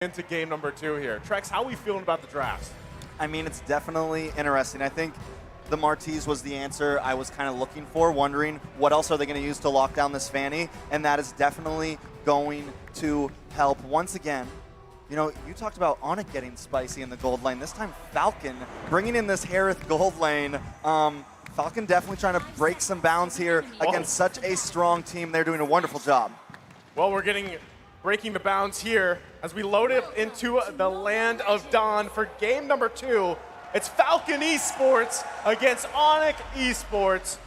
into game number 2 here. Trex, how are we feeling about the drafts? I mean, it's definitely interesting. I think the Martiz was the answer I was kind of looking for, wondering what else are they going to use to lock down this Fanny, and that is definitely going to help. Once again, you know, you talked about ONIC getting spicy in the gold lane. This time, Falcon bringing in this Harith gold lane. Falcon definitely trying to break some bounds here against such a strong team. They're doing a wonderful job. Well, we're breaking the bounds here as we load it into the land of Dawn for game number 2. It's Falcon Esports against ONIC Esports.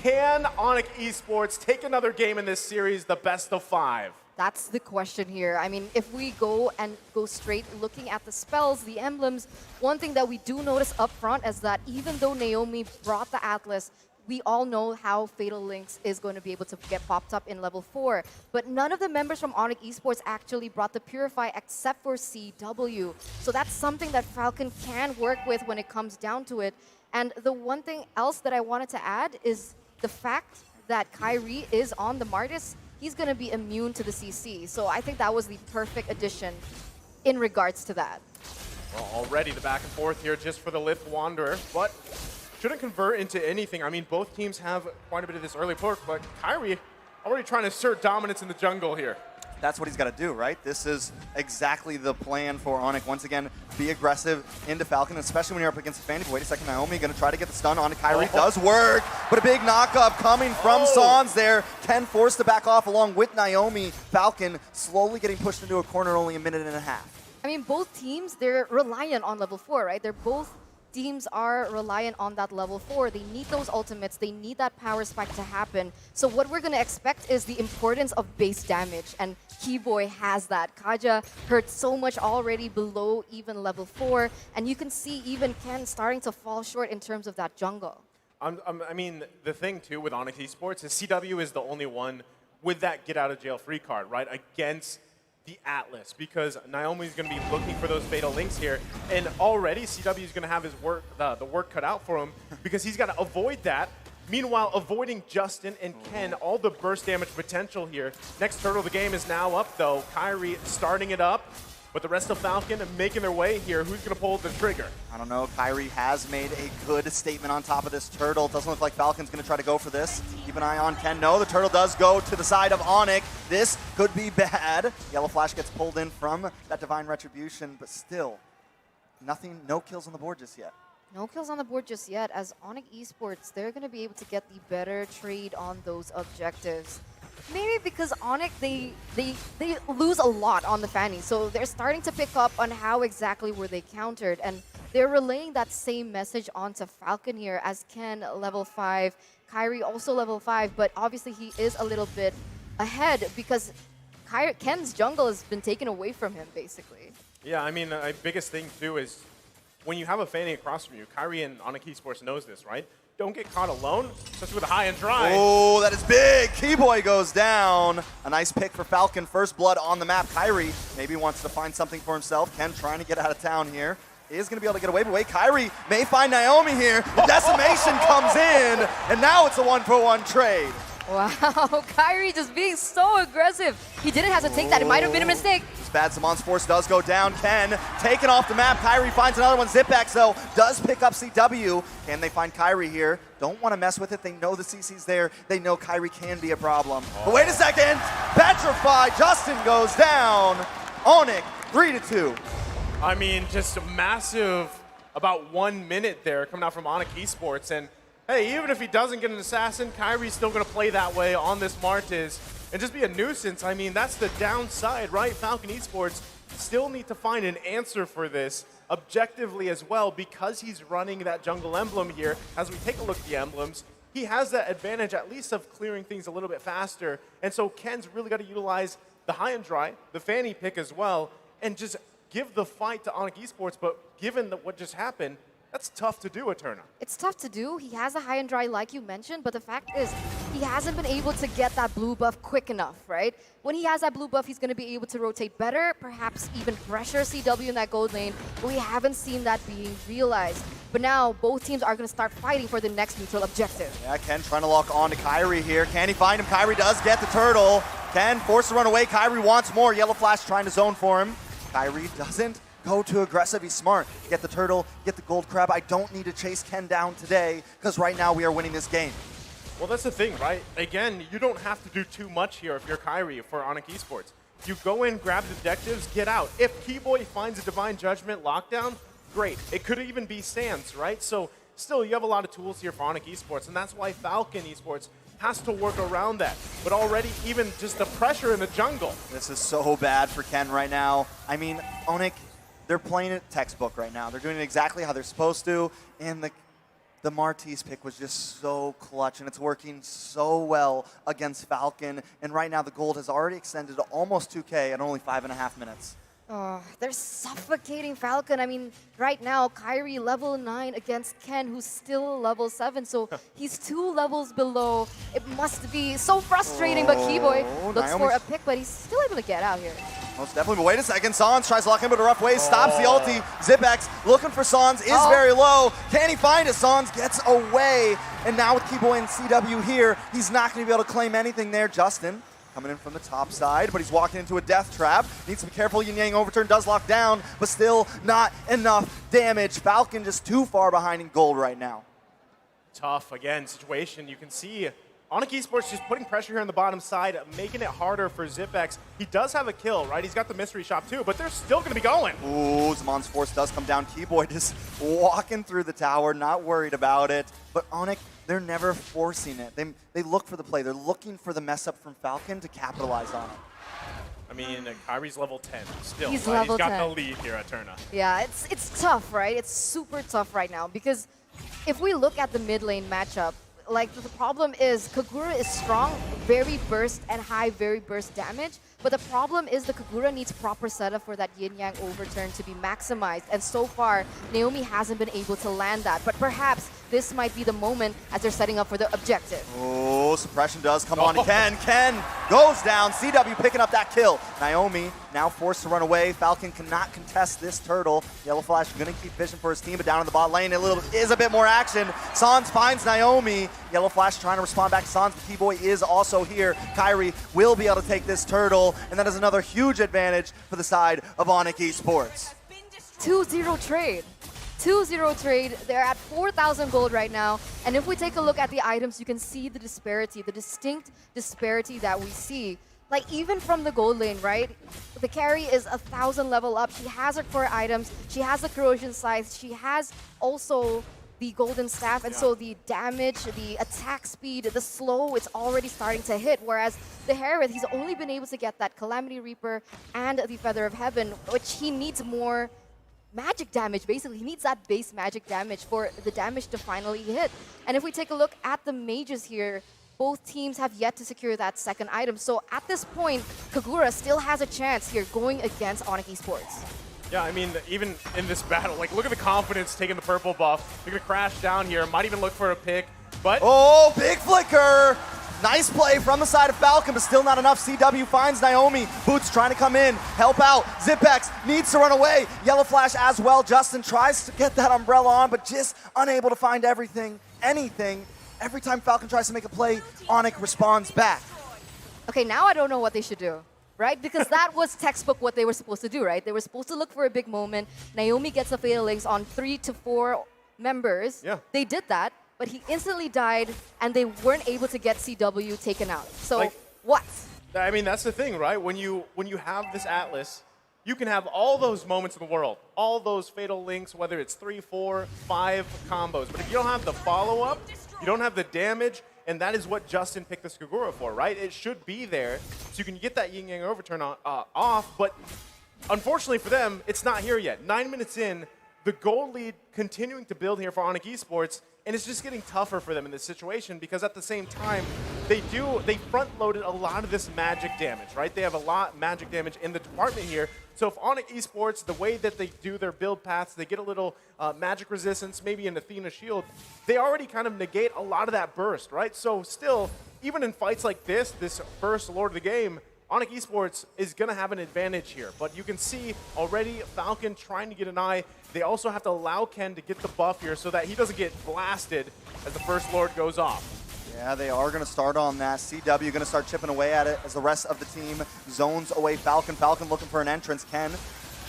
Can ONIC Esports take another game in this series, the best of 5? That's the question here. I mean, if we go straight looking at the spells, the emblems, one thing that we do notice up front is that even though Naomi brought the Atlas, we all know how Fatal Links is going to be able to get popped up in level 4. But none of the members from ONIC Esports actually brought the Purify except for CW. So that's something that Falcon can work with when it comes down to it. And the one thing else that I wanted to add is the fact that Kyrie is on the Martis. He's going to be immune to the CC. So I think that was the perfect addition in regards to that. Well, already the back and forth here just for the Lift Wanderer, but shouldn't convert into anything. I mean, both teams have quite a bit of this early poke, but Kyrie already trying to assert dominance in the jungle here. That's what he's got to do, right? This is exactly the plan for ONIC. Once again, be aggressive into Falcon, especially when you're up against a Fanny. Wait a second, Naomi going to try to get the stun on Kyrie. Does work, but a big knock-up coming from Sans there. Ken forced to back off along with Naomi. Falcon slowly getting pushed into a corner, only a minute and a half. I mean, both teams, they're reliant on level 4, right? Teams are reliant on that level 4. They need those ultimates. They need that power spike to happen. So what we're going to expect is the importance of base damage. And Keyboy has that. Kaja hurt so much already below even level 4. And you can see even Ken starting to fall short in terms of that jungle. I mean, the thing, too, with ONIC Esports is CW is the only one with that get-out-of-jail-free card, right, against the Atlas, because Naomi's going to be looking for those Fatal Links here, and already CW is going to have his work, the work cut out for him, because he's got to avoid that. Meanwhile, avoiding Justin and Ken, all the burst damage potential here. Next turtle of the game is now up, though. Kyrie starting it up, but the rest of Falcon making their way here. Who's going to pull the trigger? I don't know. Kyrie has made a good statement on top of this turtle. It doesn't look like Falcon's going to try to go for this. Keep an eye on Ken. No, the turtle does go to the side of ONIC. This could be bad. Yellow Flash gets pulled in from that Divine Retribution, but still, nothing, no kills on the board just yet. No kills on the board just yet, as ONIC Esports, they're going to be able to get the better trade on those objectives. Maybe because ONIC, they lose a lot on the Fanny, so they're starting to pick up on how exactly were they countered, and they're relaying that same message onto Falcon here as Ken level 5, Kyrie also level 5, but obviously he is a little bit ahead because Ken's jungle has been taken away from him, basically. Yeah, I mean, the biggest thing, too, is when you have a Fanny across from you, Kyrie and ONIC Esports knows this, right? Don't get caught alone, especially with a high and dry. Oh, that is big. Keyboy goes down. A nice pick for Falcon. First blood on the map. Kyrie maybe wants to find something for himself. Ken trying to get out of town here. Is going to be able to get away, but wait, Kyrie may find Naomi here. The decimation comes in, and now it's a 1-for-1 trade. Wow, Kyrie just being so aggressive. He didn't have to take that. It might have been a mistake. Bad Samon's Force does go down. Ken taken off the map. Kyrie finds another one. Zipbax, though, does pick up CW. Can they find Kyrie here? Don't want to mess with it. They know the CC's there. They know Kyrie can be a problem. But wait a second. Petrify. Justin goes down. ONIC, 3-2. I mean, just a massive, about 1 minute there coming out from ONIC Esports. And hey, even if he doesn't get an assassin, Kyrie's still going to play that way on this Martis and just be a nuisance. I mean, that's the downside, right? Falcon Esports still need to find an answer for this objectively as well, because he's running that jungle emblem here. As we take a look at the emblems, he has that advantage at least of clearing things a little bit faster. And so Ken's really got to utilize the high and dry, the Fanny pick as well, and just give the fight to ONIC Esports. But given what just happened, that's tough to do, Eterna. It's tough to do. He has a high and dry like you mentioned, but the fact is he hasn't been able to get that blue buff quick enough, right? When he has that blue buff, he's going to be able to rotate better, perhaps even pressure CW in that gold lane, but we haven't seen that being realized. But now both teams are going to start fighting for the next neutral objective. Yeah, Ken trying to lock on to Kyrie here. Can he find him? Kyrie does get the turtle. Ken forced to run away. Kyrie wants more. Yellow Flash trying to zone for him. Kyrie doesn't go too aggressive. He's smart. Get the turtle, get the gold crab. I don't need to chase Ken down today because right now we are winning this game. Well, that's the thing, right? Again, you don't have to do too much here if you're Kyrie for ONIC Esports. You go in, grab the objectives, get out. If Keyboy finds a Divine Judgment lockdown, great. It could even be Sands, right? So still, you have a lot of tools here for ONIC Esports, and that's why FCON Esports has to work around that. But already, even just the pressure in the jungle. This is so bad for Ken right now. I mean, ONIC, they're playing it textbook right now. They're doing it exactly how they're supposed to, and the Martiz pick was just so clutch, and it's working so well against FCON. And right now, the gold has already extended to almost 2K at only 5.5 minutes. Oh, they're suffocating FCON. I mean, right now, Kyrie level 9 against Ken, who's still level 7. So he's 2 levels below. It must be so frustrating, but Keyboy looks for a pick, but he's still able to get out here. Most definitely, but wait a second. Sans tries to lock him in a rough way, stops the ulti. Zipex looking for Sans, is very low. Can he find it? Sans gets away. And now with Keyboy and CW here, he's not going to be able to claim anything there. Justin coming in from the top side, but he's walking into a death trap. Needs to be careful. Yin Yang overturn does lock down, but still not enough damage. FCON just too far behind in gold right now. Tough, again, situation. You can see ONIC Esports just putting pressure here on the bottom side, making it harder for Zipex. He does have a kill, right? He's got the mystery shop too, but they're still going to be going. Ooh, Zamon's force does come down. Keyboy just walking through the tower, not worried about it. But ONIC, they're never forcing it. They look for the play. They're looking for the mess up from FCON to capitalize on it. I mean, Kyrie's level 10 still. He's right? level He's got 10. the lead here at Turna. Yeah, it's tough, right? It's super tough right now because if we look at the mid lane matchup, like the problem is Kagura is strong, very burst and high, very burst damage. But the problem is the Kagura needs proper setup for that Yin Yang overturn to be maximized. And so far, Naomi hasn't been able to land that. But perhaps this might be the moment as they're setting up for the objective. Oh, suppression does come on to Ken. Ken goes down. CW picking up that kill. Naomi now forced to run away. FCON cannot contest this turtle. Yellow Flash going to keep fishing for his team, but down in the bot lane, is a bit more action. Sans finds Naomi. Yellow Flash trying to respond back to Sans, but Keyboy is also here. Kyrie will be able to take this turtle, and that is another huge advantage for the side of ONIC Esports. 2-0 trade. 2-0 trade. They're at 4,000 gold right now. And if we take a look at the items, you can see the disparity, the distinct disparity that we see. Like even from the gold lane, right? The carry is 1,000 level up. She has her core items. She has the corrosion scythe. She has also the golden staff, and so the damage, the attack speed, the slow, it's already starting to hit. Whereas the Herith, he's only been able to get that Calamity Reaper and the Feather of Heaven, which he needs more magic damage, basically. He needs that base magic damage for the damage to finally hit. And if we take a look at the mages here, both teams have yet to secure that second item. So at this point, Kagura still has a chance here going against ONIC Esports. Yeah, I mean, even in this battle, like, look at the confidence taking the purple buff. They're going to crash down here. Might even look for a pick, but... Oh, big flicker! Nice play from the side of FCON, but still not enough. CW finds Naomi. Boots trying to come in, help out. Zipex needs to run away. Yellow Flash as well. Justin tries to get that umbrella on, but just unable to find anything. Every time FCON tries to make a play, ONIC responds back. Okay, now I don't know what they should do. Right? Because that was textbook what they were supposed to do, right? They were supposed to look for a big moment. Naomi gets a Fatal Links on 3 to 4 members. Yeah. They did that, but he instantly died, and they weren't able to get CW taken out. So, like, what? I mean, that's the thing, right? When you have this Atlas, you can have all those moments in the world, all those Fatal Links, whether it's 3, 4, 5 combos. But if you don't have the follow-up, you don't have the damage, and that is what Justin picked this Kagura for, right? It should be there, so you can get that Yin Yang overturn off, but unfortunately for them, it's not here yet. 9 minutes in, the gold lead continuing to build here for ONIC Esports, and it's just getting tougher for them in this situation because at the same time, they front-loaded a lot of this magic damage, right? They have a lot magic damage in the department here. So if ONIC Esports, the way that they do their build paths, they get a little magic resistance, maybe an Athena shield, they already kind of negate a lot of that burst, right? So still, even in fights like this first Lord of the Game, ONIC Esports is going to have an advantage here. But you can see already FCON trying to get an eye. They also have to allow Ken to get the buff here so that he doesn't get blasted as the first Lord goes off. Yeah, they are going to start on that. CW going to start chipping away at it as the rest of the team zones away FCON. FCON looking for an entrance. Ken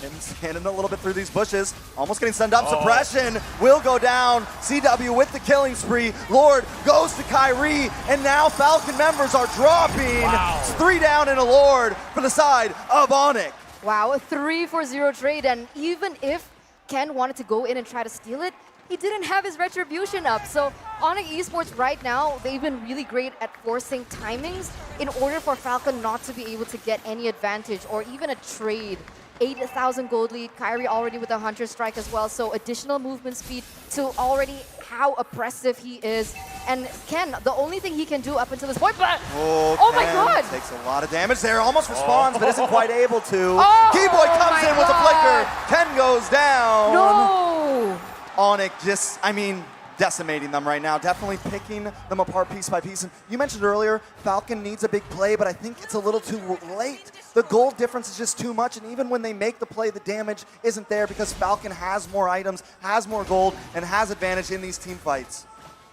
Him standing a little bit through these bushes, almost getting sent up. Suppression will go down. CW with the killing spree. Lord goes to Kyrie, and now Falcon members are dropping. Wow. It's 3 down and a Lord for the side of ONIC. Wow, a 3-for-0 trade, and even if Ken wanted to go in and try to steal it, he didn't have his retribution up. So ONIC Esports right now, they've been really great at forcing timings in order for Falcon not to be able to get any advantage or even a trade. 8,000 gold lead, Kyrie already with a Hunter Strike as well, so additional movement speed to already how oppressive he is. And Ken, the only thing he can do up until this point, but oh my god! Takes a lot of damage there, almost responds, but isn't quite able to. Oh Keyboy comes my in with a God. flicker, Ken goes down. No! ONIC just, I mean, decimating them right now, definitely picking them apart piece by piece. And you mentioned earlier, Falcon needs a big play, but I think it's a little too late. The gold difference is just too much, and even when they make the play, the damage isn't there because Falcon has more items, has more gold, and has advantage in these team fights.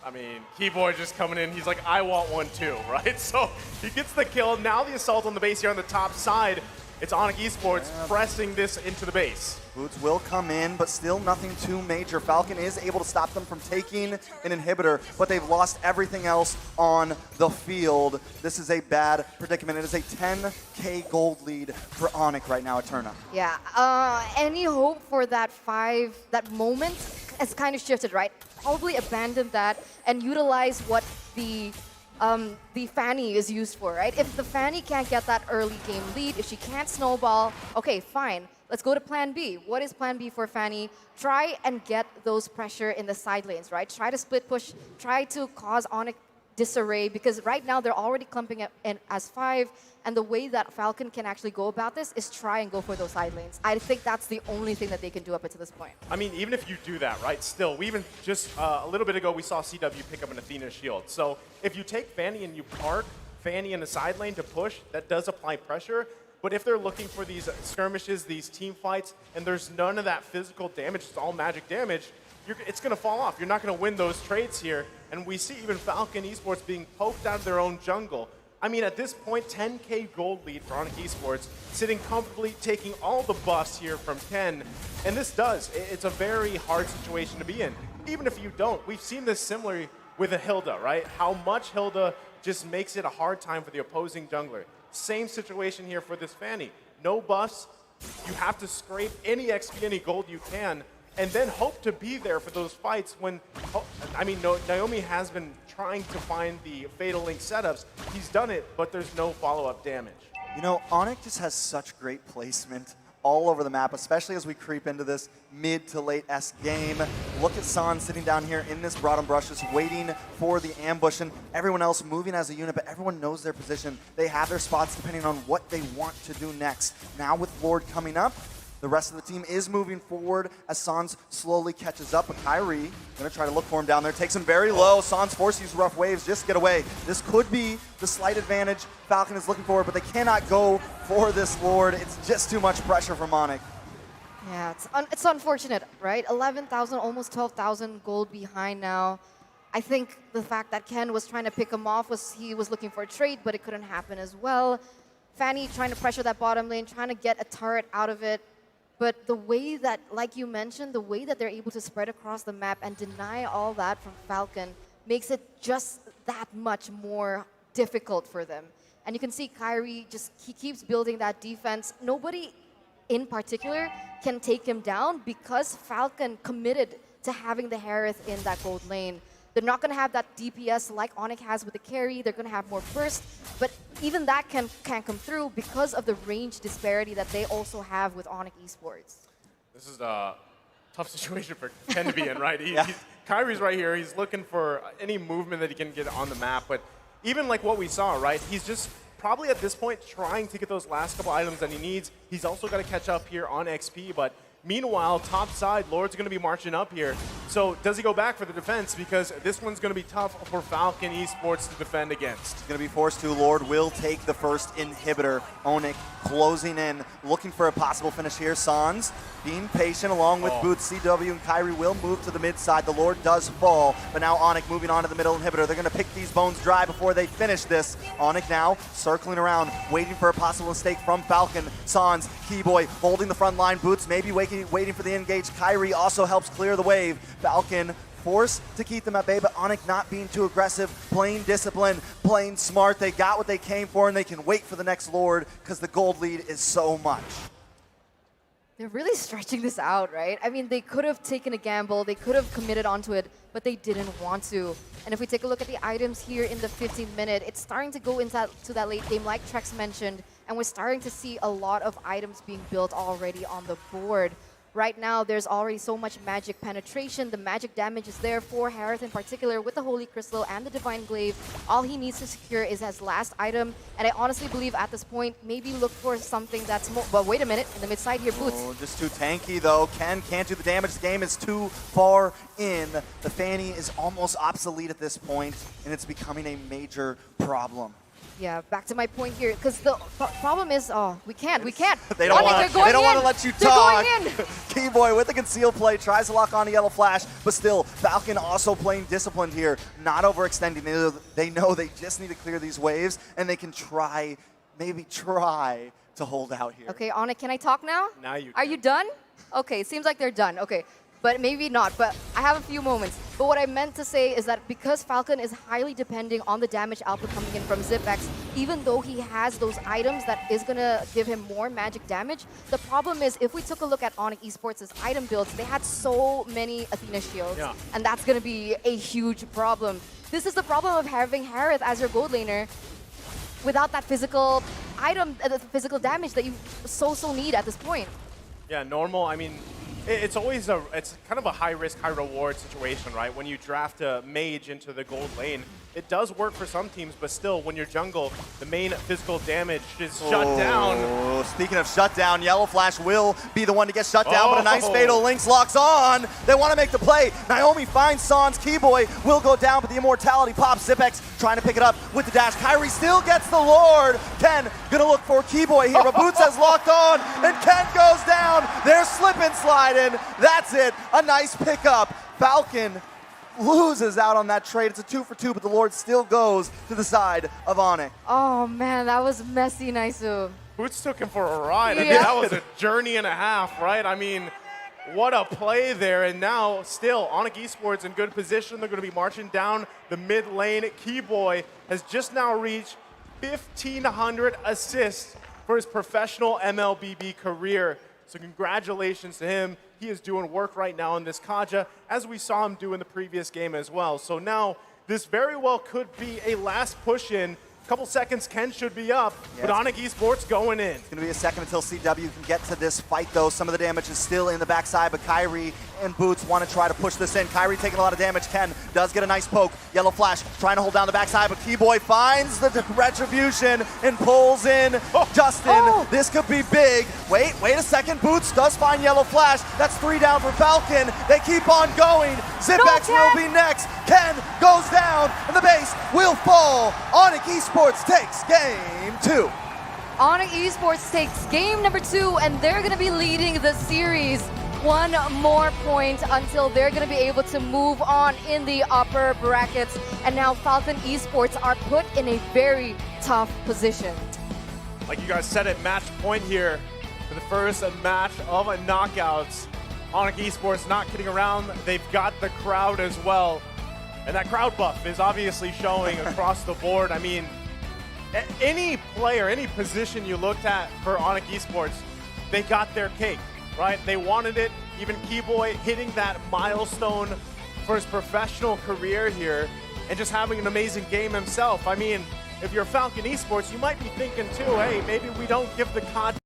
I mean, Keyboy just coming in, he's like, I want one too, right? So he gets the kill. Now the assault on the base here on the top side. It's ONIC Esports pressing this into the base. Boots will come in, but still nothing too major. Falcon is able to stop them from taking an inhibitor, but they've lost everything else on the field. This is a bad predicament. It is a 10K gold lead for ONIC right now at Turna. Yeah, any hope for that moment has kind of shifted, right? Probably abandon that and utilize what the Fanny is used for, right? If the Fanny can't get that early game lead, if she can't snowball, okay, fine. Let's go to plan B. What is plan B for Fanny? Try and get those pressure in the side lanes, right? Try to split push, try to cause ONIC disarray, because right now they're already clumping in as 5, and the way that Falcon can actually go about this is try and go for those side lanes. I think that's the only thing that they can do up until this point. I mean, even if you do that, right, still, we even just a little bit ago, we saw CW pick up an Athena shield. So if you take Fanny and you park Fanny in the side lane to push, that does apply pressure. But if they're looking for these skirmishes, these team fights, and there's none of that physical damage, it's all magic damage, it's going to fall off. You're not going to win those trades here. And we see even Falcon Esports being poked out of their own jungle. I mean, at this point, 10K gold lead for ONIC Esports, sitting comfortably, taking all the buffs here from Ken. And this it's a very hard situation to be in. Even if you don't, we've seen this similarly with a Hilda, right? How much Hilda just makes it a hard time for the opposing jungler. Same situation here for this Fanny. No buffs, you have to scrape any XP, any gold you can, and then hope to be there for those fights when, I mean, Naomi has been trying to find the Fatal Link setups. He's done it, but there's no follow-up damage. You know, ONIC just has such great placement all over the map, especially as we creep into this mid to late S game. Look at San sitting down here in this bottom brush, just waiting for the ambush, and everyone else moving as a unit, but everyone knows their position. They have their spots depending on what they want to do next. Now with Lord coming up, the rest of the team is moving forward as Sans slowly catches up, but Kyrie gonna try to look for him down there. Takes him very low. Sans forced to use rough waves just to get away. This could be the slight advantage Falcon is looking for, but they cannot go for this Lord. It's just too much pressure from ONIC. Yeah, it's unfortunate, right? 11,000, almost 12,000 gold behind now. I think the fact that Ken was trying to pick him off was he was looking for a trade, but it couldn't happen as well. Fanny trying to pressure that bottom lane, trying to get a turret out of it. But the way that, like you mentioned, the way that they're able to spread across the map and deny all that from Falcon makes it just that much more difficult for them. And you can see Kyrie he keeps building that defense. Nobody in particular can take him down because Falcon committed to having the Harith in that gold lane. They're not going to have that DPS like ONIC has with the carry. They're going to have more burst, but even that can't come through because of the range disparity that they also have with ONIC Esports. This is a tough situation for Ken to be in, right? Yeah. Kyrie's right here. He's looking for any movement that he can get on the map, but even like what we saw, right? He's just probably at this point trying to get those last couple items that he needs. He's also got to catch up here on XP, but Meanwhile, top side, Lord's going to be marching up here. So does he go back for the defense? Because this one's going to be tough for Falcon Esports to defend against. He's going to be forced to. Lord will take the first inhibitor. ONIC closing in, looking for a possible finish here. Sans being patient along with Boots. CW and Kyrie will move to the mid side. The Lord does fall, but now ONIC moving on to the middle inhibitor. They're going to pick these bones dry before they finish this. ONIC now circling around, waiting for a possible mistake from Falcon. Sans, Keyboy holding the front line. Boots maybe waiting for the engage. Kyrie also helps clear the wave. Falcon forced to keep them at bay, but ONIC not being too aggressive, playing disciplined, playing smart. They got what they came for, and they can wait for the next Lord because the gold lead is so much. They're really stretching this out, right? I mean, they could have taken a gamble, they could have committed onto it, but they didn't want to. And if we take a look at the items here in the 15th minute, it's starting to go into that late game, like Trex mentioned, and we're starting to see a lot of items being built already on the board. Right now, there's already so much magic penetration. The magic damage is there for Harith in particular with the Holy Crystal and the Divine Glaive. All he needs to secure is his last item. And I honestly believe at this point, maybe look for something that's more... But wait a minute, in the mid side here, Boots. Oh, just too tanky though. Ken can't do the damage. The game is too far in. The Fanny is almost obsolete at this point, and it's becoming a major problem. Yeah, back to my point here, because the problem is, we can't. They don't want to let you talk. They're going in. Keyboy with the concealed play, tries to lock on a yellow flash, but still, Falcon also playing disciplined here, not overextending. They know they just need to clear these waves, and they can maybe try to hold out here. Okay, ONIC, can I talk now? Now you Are can. you done? Okay, it seems like they're done. Okay, but maybe not. But I have a few moments. But what I meant to say is that because Falcon is highly depending on the damage output coming in from Zipex, even though he has those items that is going to give him more magic damage, the problem is if we took a look at ONIC Esports' item builds, they had so many Athena shields. Yeah. And that's going to be a huge problem. This is the problem of having Harith as your gold laner without that physical item, the physical damage that you so need at this point. Yeah, normal. I mean, it's always it's kind of a high risk, high reward situation, right? When you draft a mage into the gold lane, it does work for some teams, but still, when you're jungle, the main physical damage is shut down. Speaking of shut down, Yellow Flash will be the one to get shut down, but a nice Fatal Links locks on. They want to make the play. Naomi finds Sans. Keyboy will go down, but the Immortality pops. Zipex trying to pick it up with the dash. Kyrie still gets the Lord. Ken gonna look for Keyboy here, but Boots has locked on, and Ken goes down. They're slip and sliding. That's it. A nice pickup. Falcon loses out on that trade. It's a 2-for-2, but the Lord still goes to the side of ONIC. Oh man, that was messy, Naisu. Boots took him for a ride. I mean, Yeah. that was a journey and a half, right? I mean, what a play there. And now, still, ONIC Esports in good position. They're going to be marching down the mid lane. Keyboy has just now reached 1,500 assists for his professional MLBB career. So congratulations to him. He is doing work right now in this Kaja, as we saw him do in the previous game as well. So now, this very well could be a last push-in. Couple seconds, Ken should be up, but ONIC Esports going in. It's going to be a second until CW can get to this fight, though. Some of the damage is still in the backside, but Kyrie and Boots want to try to push this in. Kyrie taking a lot of damage. Ken does get a nice poke. Yellow Flash trying to hold down the backside, but Keyboy finds the retribution and pulls in Justin. This could be big. Wait a second. Boots does find Yellow Flash. That's 3 down for Falcon. They keep on going. Zipex will be next. Ken goes down, and the base will fall. ONIC Esports takes game 2. ONIC Esports takes game number 2, and they're going to be leading the series. One more point until they're going to be able to move on in the upper brackets. And now Falcon Esports are put in a very tough position. Like you guys said, at match point here for the first match of a knockouts. ONIC Esports not kidding around. They've got the crowd as well. And that crowd buff is obviously showing across the board. I mean, any player, any position you looked at for ONIC Esports, they got their cake, right? They wanted it. Even Keyboy hitting that milestone for his professional career here and just having an amazing game himself. I mean, if you're Falcon Esports, you might be thinking too, hey, maybe we don't give the COD